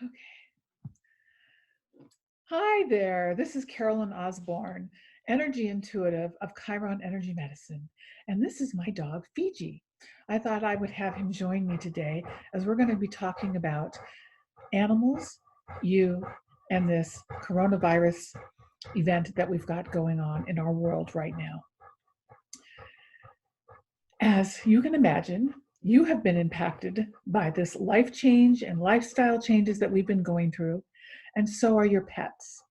Okay. Hi there. This is Carolyn Osborn, energy intuitive of Chiron Energy Medicine. And this is my dog, Fiji. I thought I would have him join me today as we're going to be talking about animals, you, and this coronavirus event that we've got going on in our world right now. As you can imagine, you have been impacted by this life change and lifestyle changes that we've been going through, and so are your pets.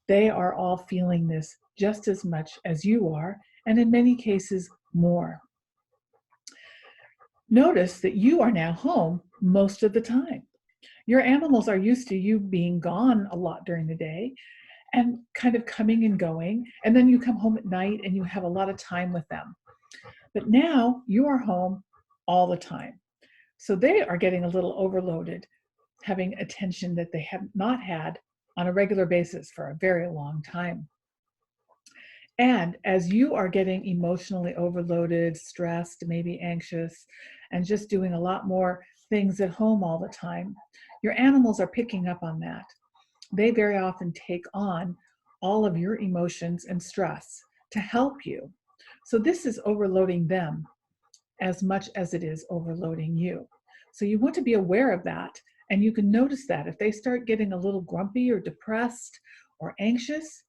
They are all feeling this just as much as you are, and in many cases, more. Notice that you are now home most of the time. Your animals are used to you being gone a lot during the day and kind of coming and going, and then you come home at night and you have a lot of time with them. But now you are home all the time. So they are getting a little overloaded, having attention that they have not had on a regular basis for a very long time. And as you are getting emotionally overloaded, stressed, maybe anxious, and just doing a lot more things at home all the time, your animals are picking up on that. They very often take on all of your emotions and stress to help you. So this is overloading them as much as it is overloading you. So you want to be aware of that, and you can notice that if they start getting a little grumpy or depressed or anxious,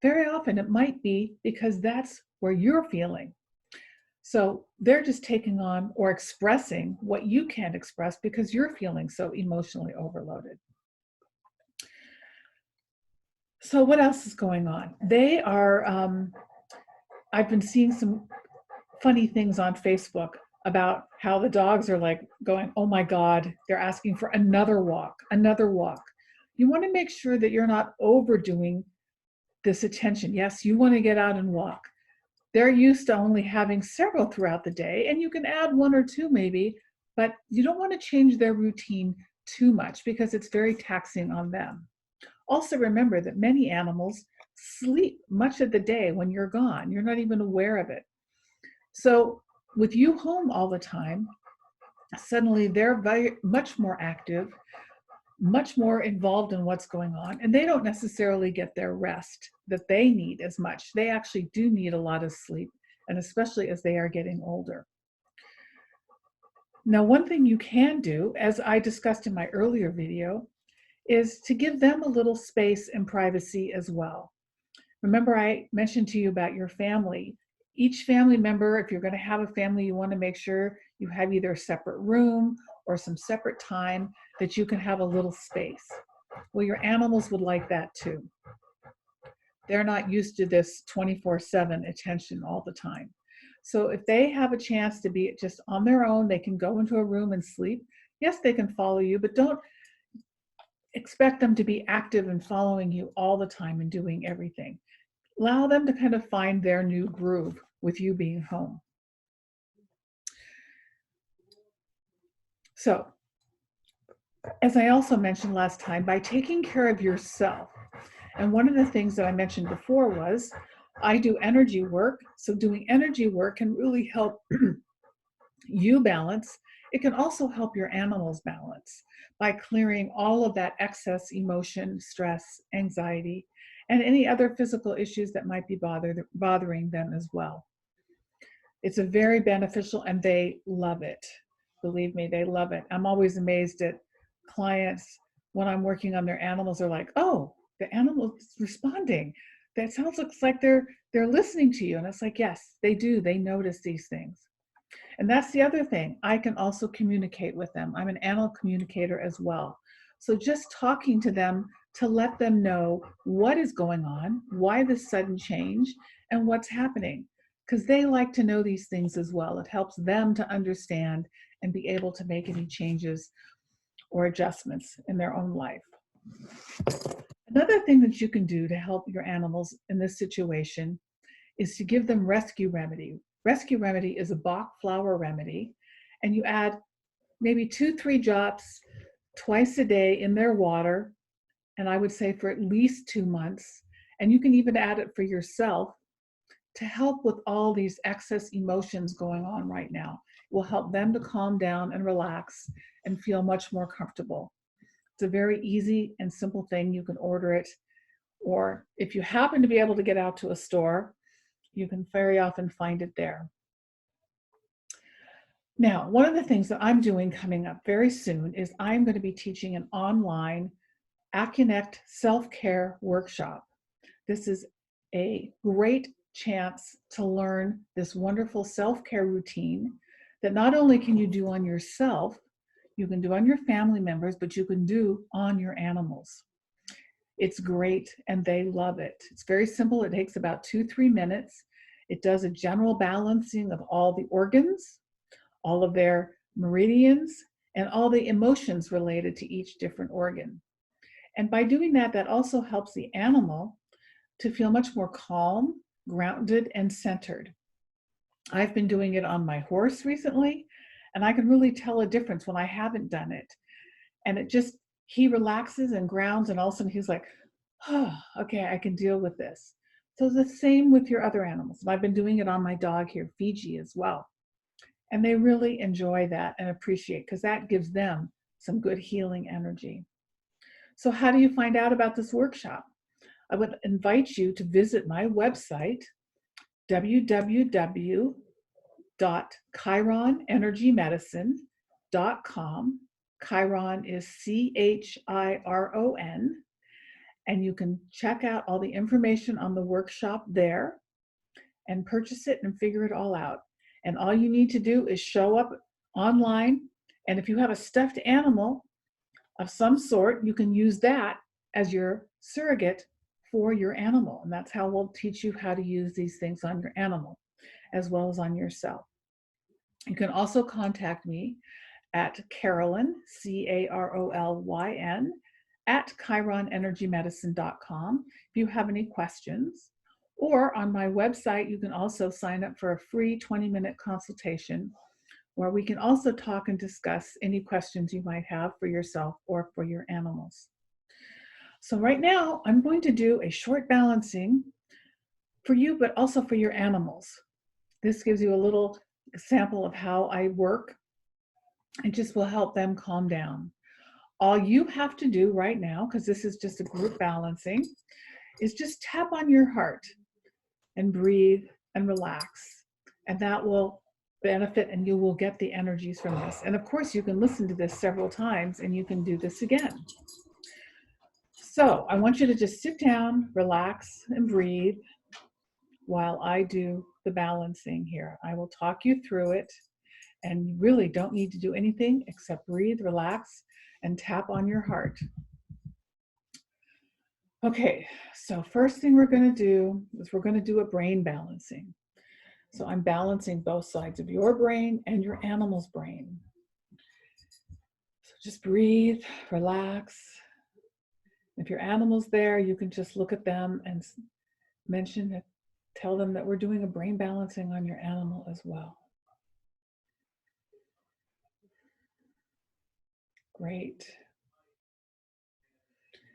very often it might be because that's where you're feeling. So they're just taking on or expressing what you can't express because you're feeling so emotionally overloaded. So what else is going on? They are, I've been seeing some funny things on Facebook about how the dogs are like going, oh my God, they're asking for another walk, another walk. You want to make sure that you're not overdoing this attention. Yes, you want to get out and walk. They're used to only having several throughout the day, and you can add one or two maybe, but you don't want to change their routine too much because it's very taxing on them. Also remember that many animals sleep much of the day when you're gone. You're not even aware of it. So with you home all the time, suddenly they're very much more active, much more involved in what's going on, and they don't necessarily get their rest that they need as much. They actually do need a lot of sleep, and especially as they are getting older. Now, one thing you can do, as I discussed in my earlier video, is to give them a little space and privacy as well. Remember, I mentioned to you about your family. Each family member, if you're going to have a family, you want to make sure you have either a separate room or some separate time that you can have a little space. Well, your animals would like that too. They're not used to this 24/7 attention all the time. So if they have a chance to be just on their own, they can go into a room and sleep. Yes, they can follow you, but don't expect them to be active and following you all the time and doing everything. Allow them to kind of find their new groove with you being home. So, as I also mentioned last time, by taking care of yourself, and one of the things that I mentioned before was I do energy work. So, doing energy work can really help you balance. It can also help your animals balance by clearing all of that excess emotion, stress, anxiety, and any other physical issues that might be bothering them as well. It's a very beneficial, and they love it. Believe me, they love it. I'm always amazed at clients when I'm working on their animals. They're like, "Oh, the animal is responding. That sounds looks like they're listening to you." And it's like, yes, they do. They notice these things. And that's the other thing. I can also communicate with them. I'm an animal communicator as well. So just talking to them to let them know what is going on, why this sudden change, and what's happening. Because they like to know these things as well. It helps them to understand and be able to make any changes or adjustments in their own life. Another thing that you can do to help your animals in this situation is to give them rescue remedy. Rescue remedy is a Bach flower remedy, and you add maybe 2-3 drops twice a day in their water, and I would say for at least 2 months, and you can even add it for yourself to help with all these excess emotions going on right now. It will help them to calm down and relax and feel much more comfortable. It's a very easy and simple thing. You can order it, or if you happen to be able to get out to a store, you can very often find it there. Now, one of the things that I'm doing coming up very soon is I'm going to be teaching an online Accunect self-care workshop. This is a great chance to learn this wonderful self-care routine that not only can you do on yourself, you can do on your family members, but you can do on your animals. It's great and they love it. It's very simple. It takes about 2-3 minutes. It does a general balancing of all the organs, all of their meridians, and all the emotions related to each different organ. And by doing that, that also helps the animal to feel much more calm, grounded, and centered. I've been doing it on my horse recently, and I can really tell a difference when I haven't done it. And it just, he relaxes and grounds, and all of a sudden he's like, oh, okay, I can deal with this. So the same with your other animals. I've been doing it on my dog here, Fiji, as well. And they really enjoy that and appreciate, because that gives them some good healing energy. So how do you find out about this workshop? I would invite you to visit my website, www.chironenergymedicine.com. Chiron is Chiron, and you can check out all the information on the workshop there and purchase it and figure it all out. And all you need to do is show up online, and if you have a stuffed animal of some sort, you can use that as your surrogate for your animal. And that's how we'll teach you how to use these things on your animal as well as on yourself. You can also contact me at Carolyn, Carolyn, at chironenergymedicine.com if you have any questions. Or on my website, you can also sign up for a free 20-minute consultation where we can also talk and discuss any questions you might have for yourself or for your animals. So right now, I'm going to do a short balancing for you, but also for your animals. This gives you a little sample of how I work. It just will help them calm down. All you have to do right now, because this is just a group balancing, is just tap on your heart and breathe and relax. And that will benefit, and you will get the energies from this. And of course, you can listen to this several times and you can do this again. So I want you to just sit down, relax, and breathe while I do the balancing here. I will talk you through it, and you really don't need to do anything except breathe, relax, and tap on your heart. Okay, so first thing we're going to do is we're going to do a brain balancing. So I'm balancing both sides of your brain and your animal's brain. So just breathe, relax. If your animal's there, you can just look at them and mention it, tell them that we're doing a brain balancing on your animal as well. Great.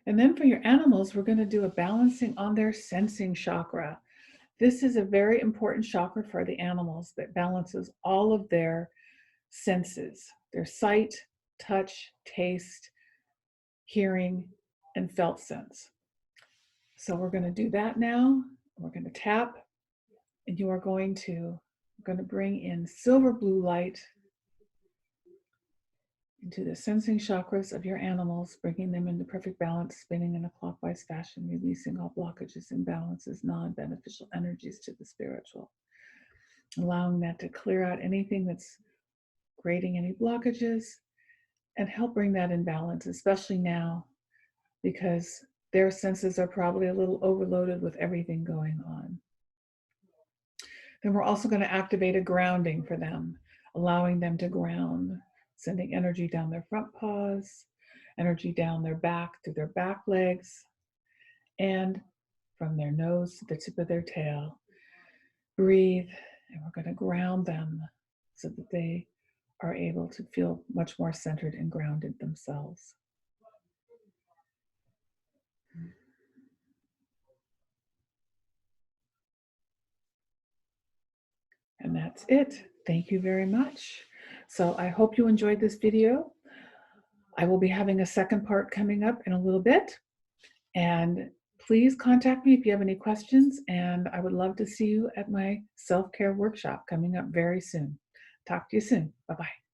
And then for your animals, we're going to do a balancing on their sensing chakra. This is a very important chakra for the animals that balances all of their senses, their sight, touch, taste, hearing, and felt sense. So we're going to do that now. We're going to tap, and you are going to bring in silver blue light into the sensing chakras of your animals, bringing them into perfect balance, spinning in a clockwise fashion, releasing all blockages, imbalances, non-beneficial energies to the spiritual, allowing that to clear out anything that's creating any blockages and help bring that in balance, especially now, because their senses are probably a little overloaded with everything going on. Then we're also going to activate a grounding for them, allowing them to ground, sending energy down their front paws, energy down their back through their back legs, and from their nose to the tip of their tail. Breathe, and we're going to ground them so that they are able to feel much more centered and grounded themselves. And that's it. Thank you very much. So I hope you enjoyed this video. I will be having a second part coming up in a little bit. And please contact me if you have any questions. And I would love to see you at my self-care workshop coming up very soon. Talk to you soon. Bye-bye.